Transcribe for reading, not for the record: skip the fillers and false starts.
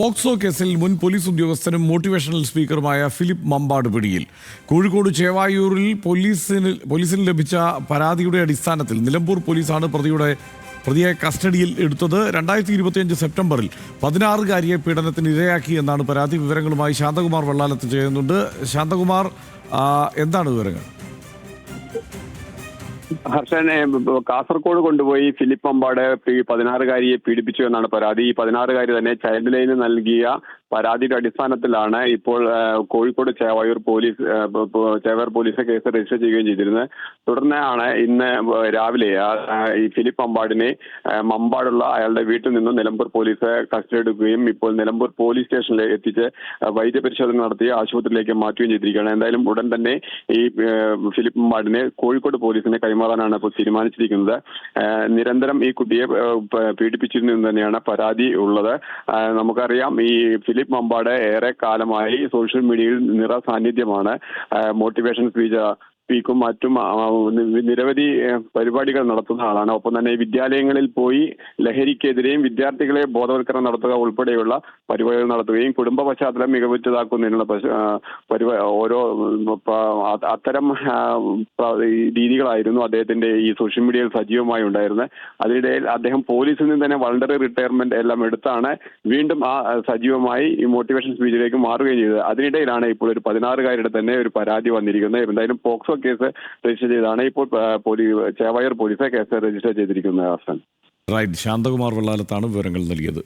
POCSO കേസിൽ മുൻ police ഉദ്യോഗസ്ഥനും motivational സ്പീക്കറുമായ Philip Mambad പിടിയിൽ. കോഴിക്കോട് ചേവായൂരിൽ പോലീസിന് ലഭിച്ച പരാതിയുടെ അടിസ്ഥാനത്തിൽ നിലമ്പൂർ പോലീസാണ് പ്രതിയെ കസ്റ്റഡിയിൽ എടുത്തത്. 2025 സെപ്റ്റംബറിൽ 16-കാരിയെ പീഡനത്തിന് ഇരയാക്കി എന്നാണ് പരാതി. വിവരങ്ങളുമായി ശാന്തകുമാർ വെള്ളാലത്ത് ചെയ്യുന്നുണ്ട്. ശാന്തകുമാർ, എന്താണ് വിവരങ്ങൾ? ഹർഷനെ കാസർഗോഡ് കൊണ്ടുപോയി ഫിലിപ്പ് മമ്പാട് 16-കാരിയെ പീഡിപ്പിച്ചു എന്നാണ് പരാതി. ഈ 16-കാരി തന്നെ ചൈൽഡ് ലൈന് നൽകിയ പരാതിയുടെ അടിസ്ഥാനത്തിലാണ് ഇപ്പോൾ Kozhikode Chevayur police case register ചെയ്യുകയും ചെയ്തിരുന്നത്. തുടർന്നാണ് ഇന്ന് രാവിലെ ഈ ഫിലിപ്പ് മമ്പാടുള്ള അയാളുടെ വീട്ടിൽ നിന്നും നിലമ്പൂർ പോലീസ് കസ്റ്റഡി എടുക്കുകയും ഇപ്പോൾ നിലമ്പൂർ പോലീസ് സ്റ്റേഷനിൽ എത്തിച്ച് വൈദ്യപരിശോധന നടത്തി ആശുപത്രിയിലേക്ക് മാറ്റുകയും ചെയ്തിരിക്കുകയാണ്. എന്തായാലും ഉടൻ തന്നെ ഈ ഫിലിപ്പ് മമ്പാടിനെ കോഴിക്കോട് പോലീസിനെ കൈമാറാനാണ് ഇപ്പോൾ തീരുമാനിച്ചിരിക്കുന്നത്. നിരന്തരം ഈ കുട്ടിയെ പീഡിപ്പിച്ചിരുന്നു എന്ന് തന്നെയാണ് പരാതി ഉള്ളത്. നമുക്കറിയാം, ഈ ഫിലിപ്പ് മമ്പാട് ഏറെ കാലമായി സോഷ്യൽ മീഡിയയിൽ നിറ സാന്നിധ്യമാണ്. മോട്ടിവേഷൻ സ്പീക്കും മറ്റും നിരവധി പരിപാടികൾ നടത്തുന്ന ആളാണ്. ഒപ്പം തന്നെ വിദ്യാലയങ്ങളിൽ പോയി ലഹരിക്കെതിരെയും വിദ്യാർത്ഥികളെ ബോധവൽക്കരണം നടത്തുക ഉൾപ്പെടെയുള്ള പരിപാടികൾ നടത്തുകയും കുടുംബ പശ്ചാത്തലം മികവുറ്റതാക്കുന്നതിനുള്ള ഓരോ അത്തരം രീതികളായിരുന്നു അദ്ദേഹത്തിന്റെ ഈ സോഷ്യൽ മീഡിയയിൽ സജീവമായി ഉണ്ടായിരുന്നത്. അതിനിടയിൽ അദ്ദേഹം പോലീസിൽ നിന്ന് തന്നെ വളണ്ടറി റിട്ടയർമെന്റ് എല്ലാം എടുത്താണ് വീണ്ടും സജീവമായി ഈ മോട്ടിവേഷൻ സ്പീച്ചിലേക്ക് മാറുകയും ചെയ്തത്. അതിനിടയിലാണ് ഇപ്പോൾ ഒരു 16-കാരിയുടെ തന്നെ ഒരു പരാതി വന്നിരിക്കുന്നത്. എന്തായാലും പോക്സോ കേസ് രജിസ്റ്റർ ചെയ്താണ് ഇപ്പോൾ ചേവായൂർ പോലീസ് കേസ് രജിസ്റ്റർ ചെയ്തിരിക്കുന്നത്. റൈറ്റ്, ശാന്തകുമാർ വെള്ളാലത്താണ് വിവരങ്ങൾ നൽകിയത്.